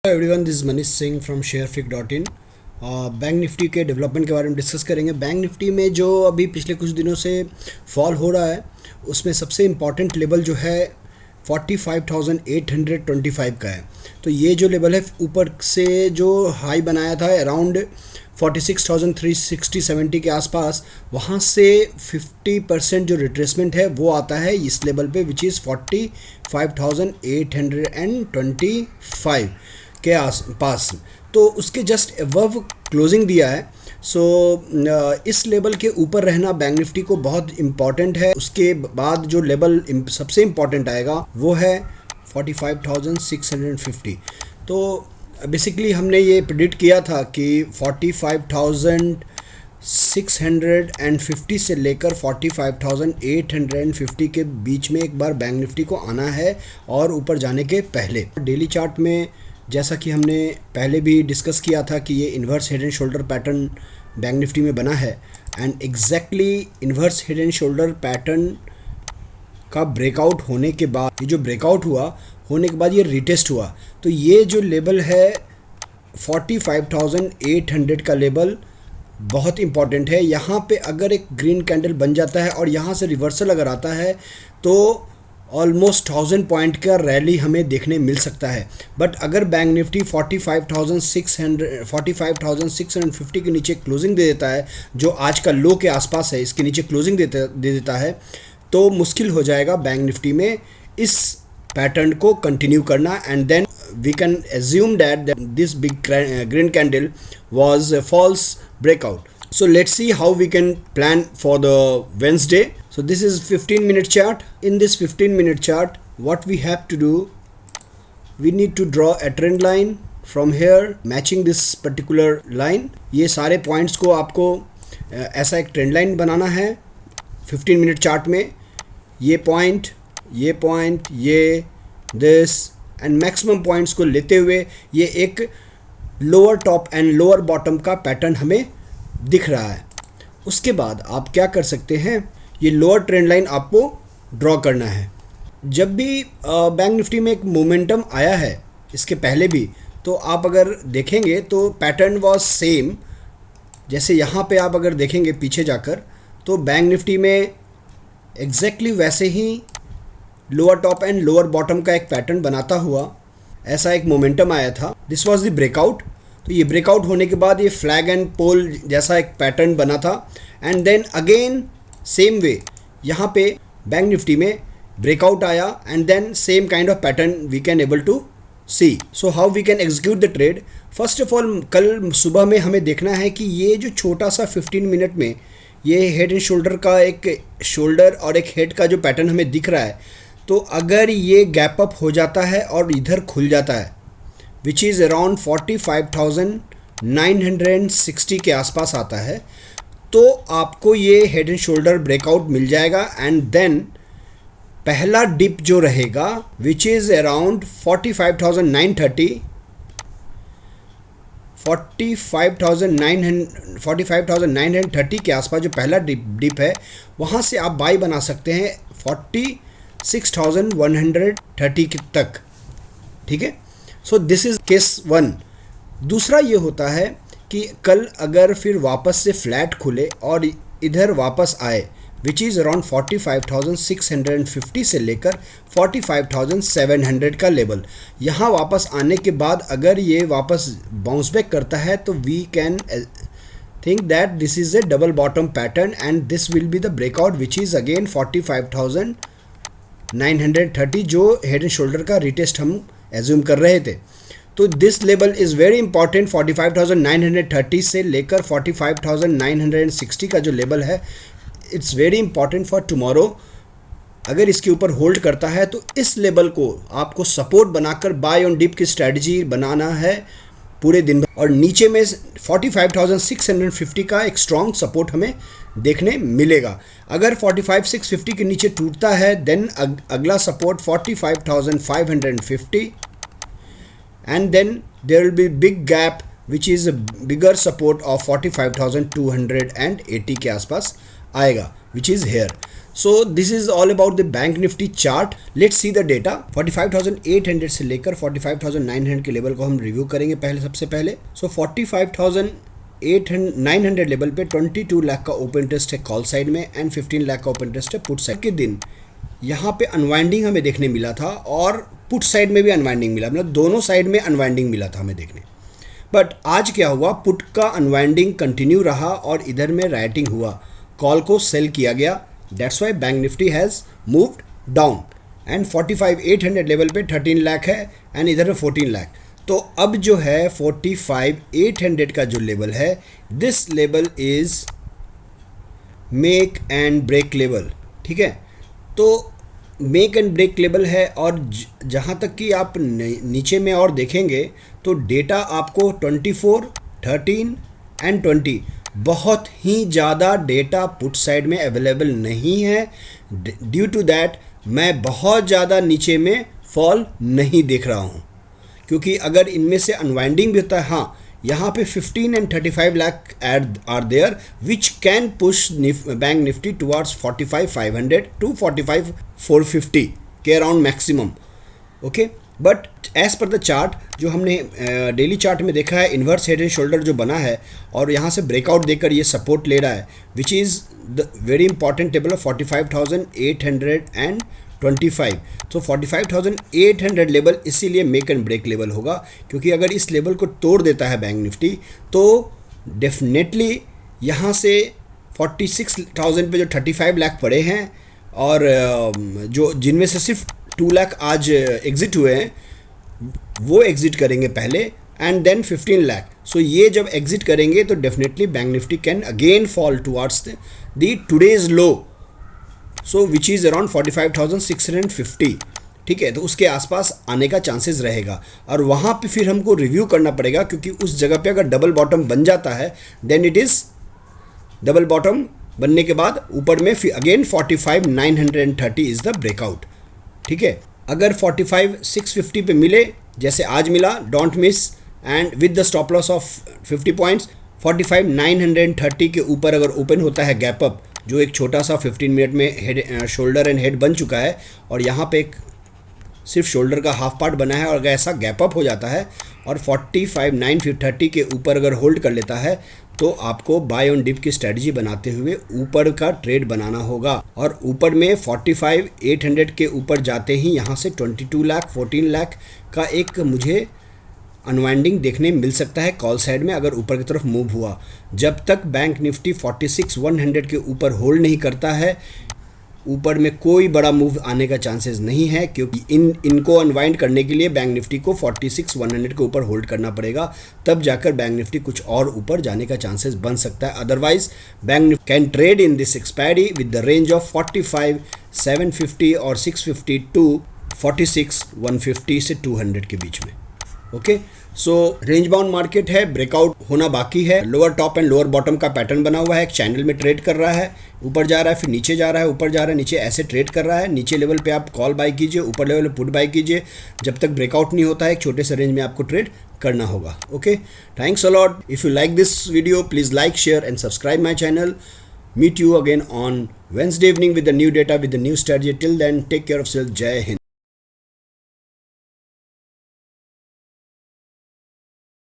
Everyone, this is Manish Singh from sharefic.in। Bank Nifty के development के बारे में डिस्कस करेंगे। बैंक निफ्टी में जो अभी पिछले कुछ दिनों से फॉल हो रहा है उसमें सबसे इम्पॉर्टेंट लेवल जो है 45,825 का है। तो ये जो लेवल है ऊपर से जो हाई बनाया था अराउंड 46,360-70 के आसपास, वहाँ से 50% जो रिट्रेसमेंट है वो आता है इस लेवल पे, विच इज़ 45,825 के आस पास। तो उसके जस्ट अबव क्लोजिंग दिया है। इस लेवल के ऊपर रहना बैंक निफ्टी को बहुत इम्पॉर्टेंट है। उसके बाद जो लेवल सबसे इम्पॉर्टेंट आएगा वो है 45,650। तो बेसिकली हमने ये प्रिडिक्ट किया था कि 45,650 से लेकर 45,850 के बीच में एक बार बैंक निफ्टी को आना है, और ऊपर जाने के पहले डेली चार्ट में जैसा कि हमने पहले भी डिस्कस किया था कि ये inverse head and shoulder pattern bank Nifty में बना है, and exactly inverse head and shoulder pattern का ब्रेकआउट होने के बाद, ये जो ब्रेकआउट हुआ होने के बाद ये रिटेस्ट हुआ। तो ये जो लेवल है 45,800 का लेवल बहुत इंपॉर्टेंट है। यहाँ पे अगर एक ग्रीन कैंडल बन जाता है और यहाँ से रिवर्सल अगर आता है तो ऑलमोस्ट 1000 पॉइंट का रैली हमें देखने मिल सकता है। बट अगर बैंक निफ्टी 45,650 के नीचे क्लोजिंग दे देता है, जो आज का लो के आसपास है, इसके नीचे क्लोजिंग दे देता है, तो मुश्किल हो जाएगा बैंक निफ्टी में इस पैटर्न को कंटिन्यू करना। And then we can assume that this big green candle was false breakout. So let's see how we can plan for the Wednesday. So this is 15-minute chart. In this 15-minute chart, what we have to do, we need to draw a trend line from here matching this particular line. ये सारे points को आपको ऐसा एक trend line बनाना है 15-minute chart में। ये point, ये this and maximum points को लेते हुए ये एक lower top and lower bottom का पैटर्न हमें दिख रहा है। उसके बाद आप क्या कर सकते हैं, ये लोअर ट्रेंड लाइन आपको ड्रॉ करना है। जब भी बैंक निफ्टी में एक मोमेंटम आया है इसके पहले भी, तो आप अगर देखेंगे तो पैटर्न वाज सेम। जैसे यहाँ पे आप अगर देखेंगे पीछे जाकर, तो बैंक निफ्टी में एग्जैक्टली वैसे ही lower top and lower bottom का एक पैटर्न बनाता हुआ ऐसा एक मोमेंटम आया था। This was the breakout. तो ये ब्रेकआउट होने के बाद ये फ्लैग एंड पोल जैसा एक पैटर्न बना था, and then again same way यहाँ पे बैंक निफ्टी में ब्रेकआउट आया, and then same kind of pattern we can able to see. So how we can execute the trade. First of all, कल सुबह में हमें देखना है कि ये जो छोटा सा 15 मिनट में ये हेड एंड शोल्डर का एक शोल्डर और एक हेड का जो पैटर्न हमें दिख रहा है, तो अगर ये गैप अप हो जाता है और इधर खुल जाता है, विच इज़ अराउंड 45,960 के आसपास आता है, तो आपको ये हेड एंड शोल्डर ब्रेकआउट मिल जाएगा। एंड देन पहला डिप जो रहेगा विच इज़ अराउंड 45,930 के आसपास जो पहला डिप है, वहाँ से आप बाई बना सकते हैं 46,130 तक। ठीक है, सो दिस इज़ केस 1। दूसरा ये होता है कि कल अगर फिर वापस से फ्लैट खुले और इधर वापस आए, विच इज़ अराउंड 45,650 से लेकर 45,700 का लेवल, यहाँ वापस आने के बाद अगर ये वापस बाउंस बैक करता है, तो we can think that this is a double bottom pattern and this will be the breakout which is again 45,930, जो हेड एंड शोल्डर का रिटेस्ट हम एज्यूम कर रहे थे। तो this level is very important. 45,930 से लेकर 45,960 का जो लेवल है, it's very important for tomorrow. अगर इसके ऊपर होल्ड करता है तो इस लेवल को आपको सपोर्ट बनाकर बाय ऑन डिप की स्ट्रैटेजी बनाना है पूरे दिन भर, और नीचे में 45,650 का एक स्ट्रॉन्ग सपोर्ट हमें देखने मिलेगा। अगर 45,650 के नीचे टूटता है, देन अगला support 45,550, and then there will be big gap which is bigger support of 45,280 के आसपास आएगा, which is here. So this is all about the bank Nifty chart. Let's see the data. 45,800 से लेकर 45,900 के लेवल को हम review करेंगे सबसे पहले. सो 45,900 लेवल पे 22 लाख का ओपन इंटरेस्ट है कॉल साइड में एंड 15 लाख का ओपन इंटरेस्ट है पुट साइड के दिन. यहाँ पे अनवाइंडिंग हमें देखने मिला था और पुट साइड में भी अनवाइंडिंग मिला, मतलब दोनों साइड में अनवाइंडिंग मिला था हमें देखने. बट आज क्या हुआ, पुट का अनवाइंडिंग कंटिन्यू रहा और इधर में राइटिंग हुआ, कॉल को सेल किया गया. That's why bank Nifty has moved down and 45,800 level पे 13 लाख है एंड इधर में 14 लाख. तो अब जो है 45,800 का जो लेवल है, this level is make and break level. ठीक है, तो मेक एंड ब्रेक लेवल है. और जहाँ तक कि आप नीचे में और देखेंगे तो डेटा आपको 24, 13 एंड 20 बहुत ही ज़्यादा डेटा पुट साइड में अवेलेबल नहीं है. ड्यू टू दैट मैं बहुत ज़्यादा नीचे में फॉल नहीं देख रहा हूँ, क्योंकि अगर इनमें से अनवाइंडिंग भी होता है, हाँ यहाँ पे 15 and 35 lakh are there which can push bank Nifty towards 45,500 to 45,450 के around maximum. Okay, but as per the chart जो हमने डेली चार्ट में देखा है, इन्वर्स हेड एंड शोल्डर जो बना है और यहाँ से ब्रेकआउट देकर ये सपोर्ट ले रहा है, which is the very important table of 45,825. तो 45,800 लेवल इसीलिए मेक एंड ब्रेक लेवल होगा, क्योंकि अगर इस लेवल को तोड़ देता है बैंक निफ्टी तो डेफिनेटली यहाँ से 46,000 पे जो 35 लाख पड़े हैं और जो जिनमें से सिर्फ 2 लाख आज एग्ज़िट हुए हैं वो एग्ज़िट करेंगे पहले एंड देन 15 लाख. सो ये जब एग्ज़िट करेंगे तो definitely bank Nifty can again fall towards the today's low, so which is around 45,650. ठीक है, तो उसके आसपास आने का चांसेस रहेगा और वहाँ पे फिर हमको रिव्यू करना पड़ेगा, क्योंकि उस जगह पे अगर डबल बॉटम बन जाता है then it is double bottom बनने के बाद ऊपर में फिर अगेन 45,930 इज़ द ब्रेकआउट. ठीक है, अगर 45,650 पे मिले जैसे आज मिला, don't miss and with the stop loss of 50 points. 45,930 के ऊपर अगर ओपन होता है गैप अप, जो एक छोटा सा 15 मिनट में हेड शोल्डर एंड हेड बन चुका है और यहाँ पे एक सिर्फ शोल्डर का हाफ पार्ट बना है, और अगर ऐसा गैप अप हो जाता है और 45,930 के ऊपर अगर होल्ड कर लेता है तो आपको बाय ऑन डिप की स्ट्रेटजी बनाते हुए ऊपर का ट्रेड बनाना होगा. और ऊपर में 45,800 के ऊपर जाते ही यहाँ से 22 लाख 14 लाख का एक मुझे अनवाइंडिंग देखने मिल सकता है कॉल साइड में अगर ऊपर की तरफ मूव हुआ. जब तक बैंक निफ्टी 46,100 के ऊपर होल्ड नहीं करता है, ऊपर में कोई बड़ा मूव आने का चांसेस नहीं है, क्योंकि इनको अनवाइंड करने के लिए बैंक निफ्टी को 46,100 के ऊपर होल्ड करना पड़ेगा, तब जाकर बैंक निफ्टी कुछ और ऊपर जाने का चांसेस बन सकता है. Otherwise bank Nifty can trade in this expiry with the range of 45,750 और 650 टू 46,150 से 200 के बीच में. ओके, सो रेंज बाउंड मार्केट है, ब्रेकआउट होना बाकी है. Lower top and lower bottom का पैटर्न बना हुआ है, एक चैनल में ट्रेड कर रहा है, ऊपर जा रहा है फिर नीचे जा रहा है, ऊपर जा रहा है नीचे, ऐसे ट्रेड कर रहा है. नीचे लेवल पे आप कॉल बाय कीजिए, ऊपर लेवल पे पुट बाय कीजिए. जब तक ब्रेकआउट नहीं होता है एक छोटे से रेंज में आपको ट्रेड करना होगा. Okay, thanks a lot. If you like this video please like, share and subscribe my channel. Meet you again on Wednesday evening with the new data, with the new strategy. Till then, take care of yourself. Jai Hind.